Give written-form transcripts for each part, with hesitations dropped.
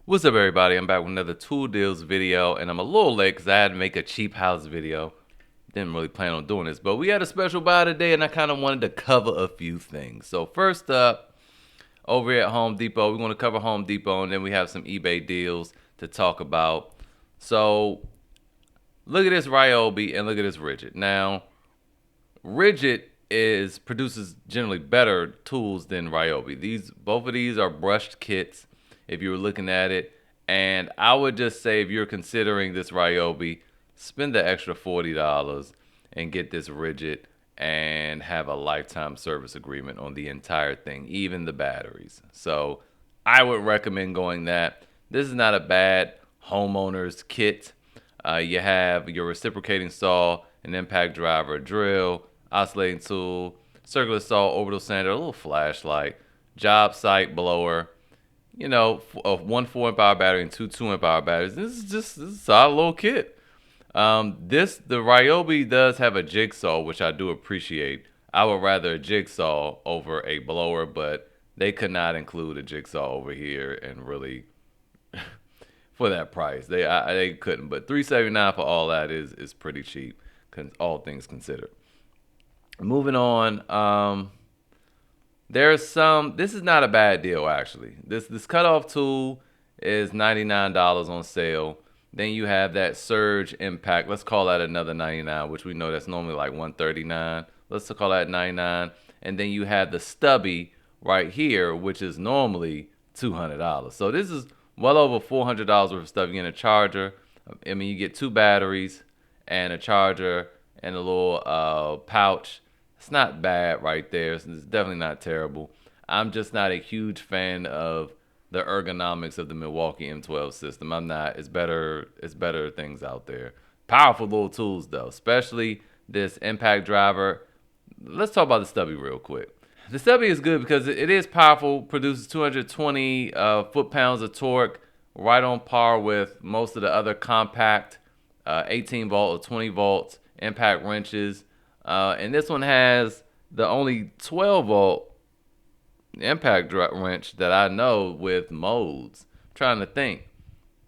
What's up, everybody? I'm back with another tool deals video, and I'm a little late because I had to make a cheap house video. Didn't really plan on doing this, but we had a special buy today, and I kind of wanted to cover a few things. So first up, over here at Home Depot, we're going to cover Home Depot, and then we have some eBay deals to talk about. So look at this Ryobi and look at this Rigid. Now, Rigid is produces generally better tools than Ryobi. Both of these are brushed kits if you were looking at it. And I would just say if you're considering this Ryobi, spend the extra $40 and get this Rigid and have a lifetime service agreement on the entire thing, even the batteries. So I would recommend going that. This is not a bad homeowner's kit. You have your reciprocating saw, an impact driver, a drill, oscillating tool, circular saw, orbital sander, a little flashlight, job site blower, one 4 amp hour battery and two 2 amp hour batteries. This is a solid little kit. The Ryobi does have a jigsaw, which I do appreciate. I would rather a jigsaw over a blower, but they could not include a jigsaw over here and really for that price. They couldn't, but $379 for all that is pretty cheap, all things considered. Moving on, there's some. This is not a bad deal actually. This cutoff tool is $99 on sale. Then you have that surge impact. Let's call that another 99, which we know that's normally like 139. Let's call that 99. And then you have the stubby right here, which is normally $200. So this is well over $400 worth of stuff. You get a charger. I mean, you get two batteries and a charger and a little pouch. It's not bad right there. It's definitely not terrible. I'm just not a huge fan of the ergonomics of the Milwaukee M12 system. I'm not. It's better. It's better things out there. Powerful little tools though, especially this impact driver. Let's talk about the stubby real quick. The stubby is good because it is powerful. Produces 220 foot-pounds of torque, right on par with most of the other compact 18 volt or 20 volts impact wrenches. And this one has the only 12 volt impact wrench that I know with modes. I'm trying to think.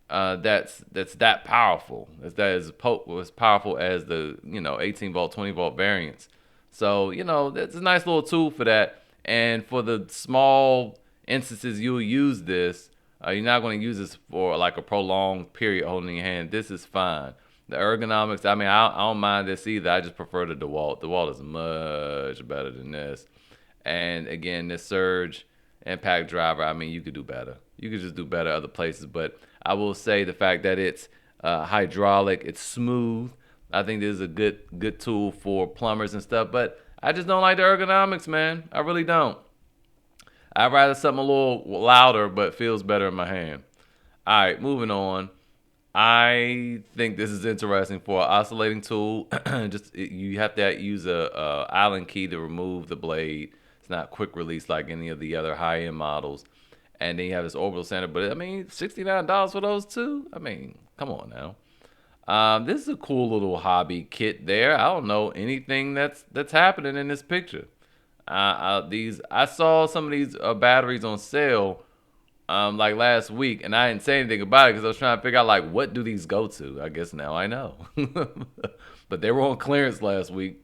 That's that powerful. That is as powerful as the 18 volt, 20 volt variants. So that's a nice little tool for that. And for the small instances you'll use this, you're not going to use this for like a prolonged period holding in your hand. This is fine. The ergonomics, I mean, I don't mind this either. I just prefer the DeWalt. DeWalt is much better than this. And again, this surge impact driver, I mean, you could do better. You could just do better other places. But I will say the fact that it's hydraulic, it's smooth. I think this is a good tool for plumbers and stuff. But I just don't like the ergonomics, man. I really don't. I'd rather something a little louder but feels better in my hand. All right, moving on. I think this is interesting for an oscillating tool. You have to use a Allen key to remove the blade. It's not quick release like any of the other high end models. And then you have this orbital sander. But I mean, $69 for those two. I mean, come on now. This is a cool little hobby kit there. I don't know anything that's happening in this picture. I saw some of these batteries on sale like last week, and I didn't say anything about it because I was trying to figure out like what do these go to. I guess now I know, but they were on clearance last week.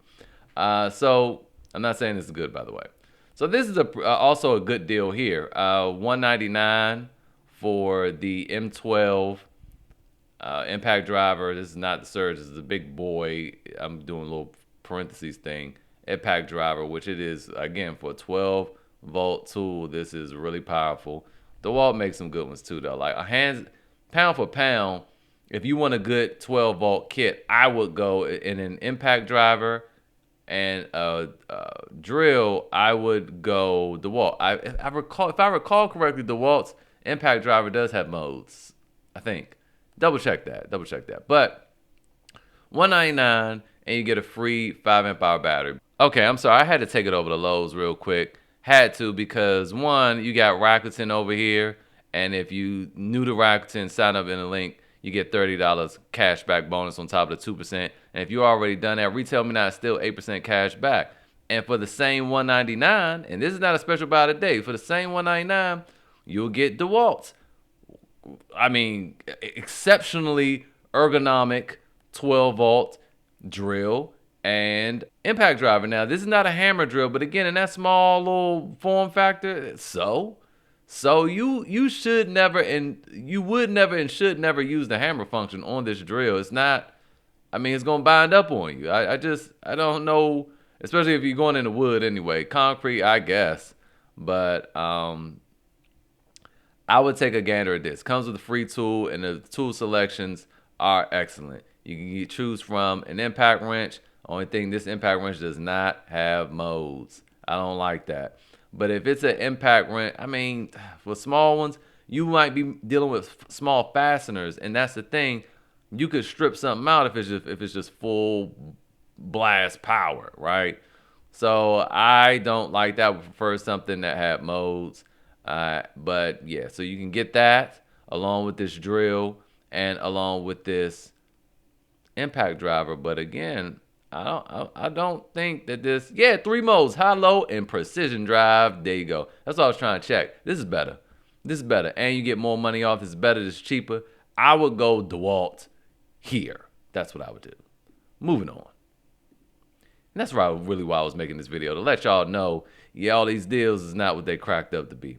So I'm not saying this is good, by the way. So this is also a good deal here. $199 for the M12 impact driver. This is not the surge. This is the big boy. I'm doing a little parentheses thing. Impact driver, which it is again for a 12 volt tool. This is really powerful. DeWalt makes some good ones too, though. Like pound for pound, if you want a good 12 volt kit, I would go in an impact driver and a drill. I would go DeWalt. If I recall correctly, DeWalt's impact driver does have modes. I think. Double check that. But $199 and you get a free 5 amp hour battery. Okay, I'm sorry. I had to take it over to Lowe's real quick. Had to because one, you got Rakuten over here, and if you new to Rakuten, sign up in the link, you get $30 cash back bonus on top of the 2%. And if you already done that, Retail Me Not is still 8% cash back. And for the same $199, and this is not a special buy today, for the same $199, you'll get DeWalt. I mean, exceptionally ergonomic 12 volt drill and impact driver. Now, this is not a hammer drill, but again, in that small little form factor, so you should never and you would never and should never use the hammer function on this drill. It's not. I mean, it's gonna bind up on you. I don't know, especially if you're going into wood anyway. Concrete, I guess, but I would take a gander at this. Comes with a free tool, and the tool selections are excellent. You can choose from an impact wrench. Only thing, this impact wrench does not have modes. I don't like that. But if it's an impact wrench, I mean, for small ones, you might be dealing with small fasteners, and that's the thing. You could strip something out if it's just full blast power, right? So I don't like that. I would prefer something that had modes. But yeah, so you can get that along with this drill and along with this impact driver. But again, I don't think that this, yeah, 3 modes: high, low, and precision drive. There you go. That's what I was trying to check. This is better. This is better, and you get more money off. This is better. This is cheaper. I would go DeWalt here. That's what I would do. Moving on. And that's really why I was making this video, to let y'all know, yeah, all these deals is not what they cracked up to be.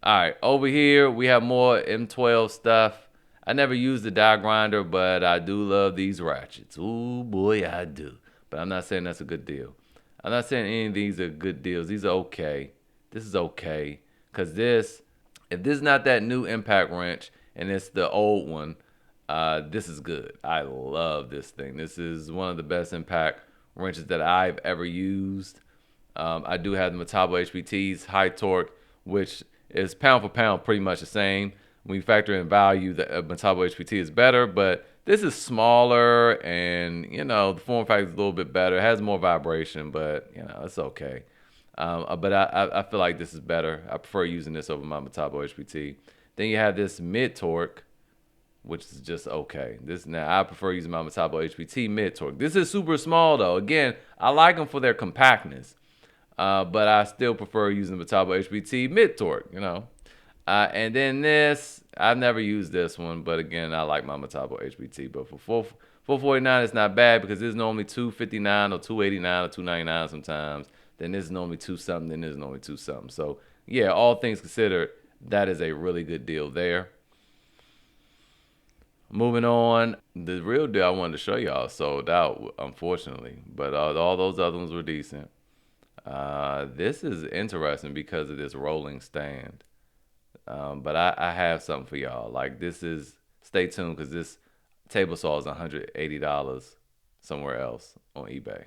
All right, over here we have more M12 stuff. I never used the die grinder, but I do love these ratchets. Ooh, boy, I do. But I'm not saying that's a good deal. I'm not saying any of these are good deals. These are okay. This is okay. Because if this is not that new impact wrench and it's the old one, this is good. I love this thing. This is one of the best impact wrenches that I've ever used. I do have the Metabo HPT's high torque, which is pound for pound pretty much the same. When you factor in value, the Metabo HPT is better, but this is smaller, and the form factor is a little bit better. It has more vibration, but it's okay. But I feel like this is better. I prefer using this over my Metabo HPT. Then you have this mid torque, which is just okay. Now I prefer using my Metabo HPT mid torque. This is super small though. Again, I like them for their compactness, but I still prefer using the Metabo HPT mid torque. And then this, I've never used this one, but again, I like my Metabo HPT. But for 449, it's not bad because it's normally 259 or 289 or 299 sometimes. Then this is normally 2 something. Then this is normally 2 something. So yeah, all things considered, that is a really good deal there. Moving on, the real deal I wanted to show y'all sold out, unfortunately, but all those other ones were decent. This is interesting because of this rolling stand. But I have something for y'all. Like, stay tuned, because this table saw is $180 somewhere else on eBay.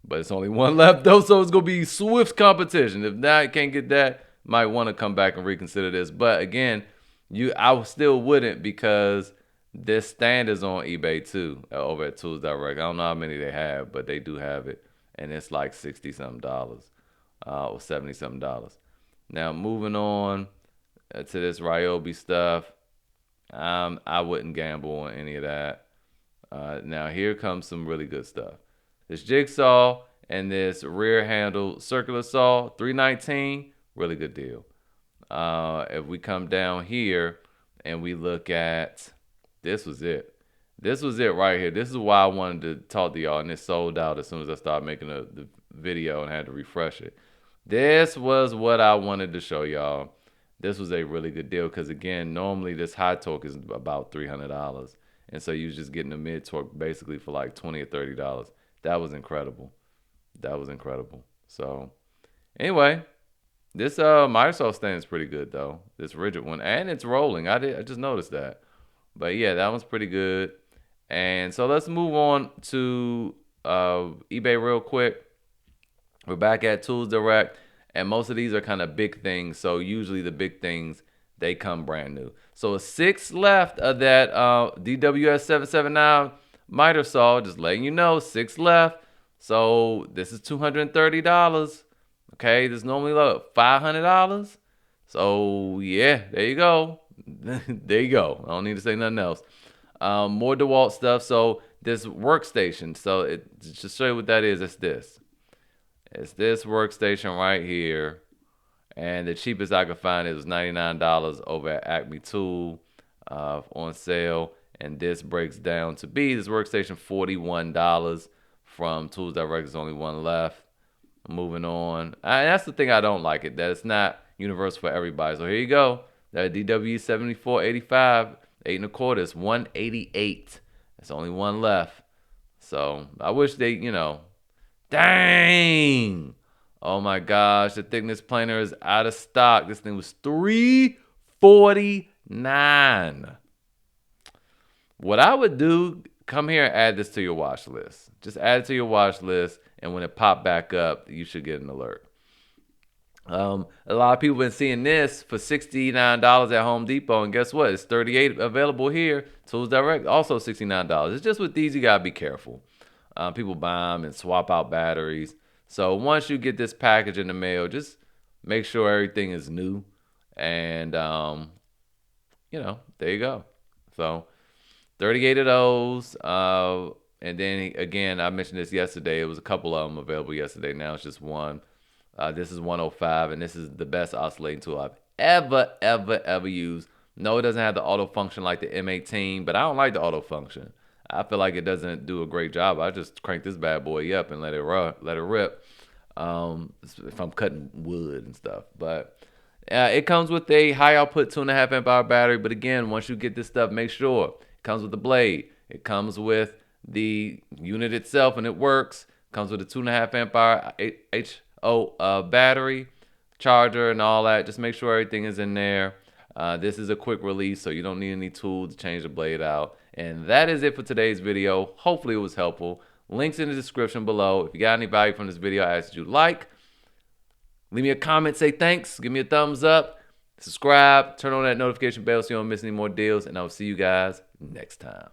But it's only one left though, so it's gonna be swift competition. If not, can't get that, might want to come back and reconsider this. But again, I still wouldn't, because this stand is on eBay too, over at Tools Direct. I don't know how many they have, but they do have it, and it's like $60-something, or $70-something. Now moving on to this Ryobi stuff, I wouldn't gamble on any of that. Now here comes some really good stuff. This jigsaw and this rear handle circular saw, $319, really good deal. If we come down here and we look at, this was it. This was it right here. This is why I wanted to talk to y'all, and it sold out as soon as I started making the video and had to refresh it. This was what I wanted to show y'all. This was a really good deal because, again, normally this high torque is about $300. And so you was just getting the mid torque basically for like $20 or $30. That was incredible. That was incredible. So anyway, this Microsoft stand is pretty good though. This rigid one, and it's rolling. I just noticed that. But yeah, that one's pretty good. And so let's move on to eBay real quick. We're back at Tools Direct, and most of these are kind of big things. So usually the big things, they come brand new. So 6 left of that DWS 779 miter saw. Just letting you know, 6 left. So this is $230. Okay, this is normally like $500. So yeah, there you go. There you go. I don't need to say nothing else. More DeWalt stuff. So this workstation. So just to show you what that is, it's this. It's this workstation right here. And the cheapest I could find, it was $99 over at Acme Tool. on sale. And this breaks down to be this workstation $41 from Tools Direct. There's only one left. Moving on. That's the thing I don't like it, that it's not universal for everybody. So here you go. That DW7485, 8 1/4 is $188. There's only one left. So I wish they, dang. Oh my gosh, the thickness planer is out of stock. This thing was $349. What I would do, come here and add this to your watch list. Just add it to your watch list, and when it pop back up, you should get an alert. A lot of people been seeing this for $69 at Home Depot, and guess what? It's $38 available here. Tools Direct, also $69. It's just with these, you gotta be careful. People buy them and swap out batteries. So once you get this package in the mail, just make sure everything is new, and there you go. So 38 of those. And then again, I mentioned this yesterday. It was a couple of them available yesterday. Now it's just one. This is 105, and this is the best oscillating tool I've ever used. No, it doesn't have the auto function like the M18, but I don't like the auto function. I feel like it doesn't do a great job. I just crank this bad boy up and let it rip. If I'm cutting wood and stuff, but it comes with a high output 2.5 amp hour battery. But again, once you get this stuff, make sure it comes with the blade. It comes with the unit itself, and it works. It comes with a 2.5 amp hour HO battery, charger, and all that. Just make sure everything is in there. This is a quick release, so you don't need any tools to change the blade out. And that is it for today's video. Hopefully it was helpful. Links in the description below. If you got any value from this video, I ask you to like. Leave me a comment, say thanks, give me a thumbs up, subscribe, turn on that notification bell so you don't miss any more deals, and I'll see you guys next time.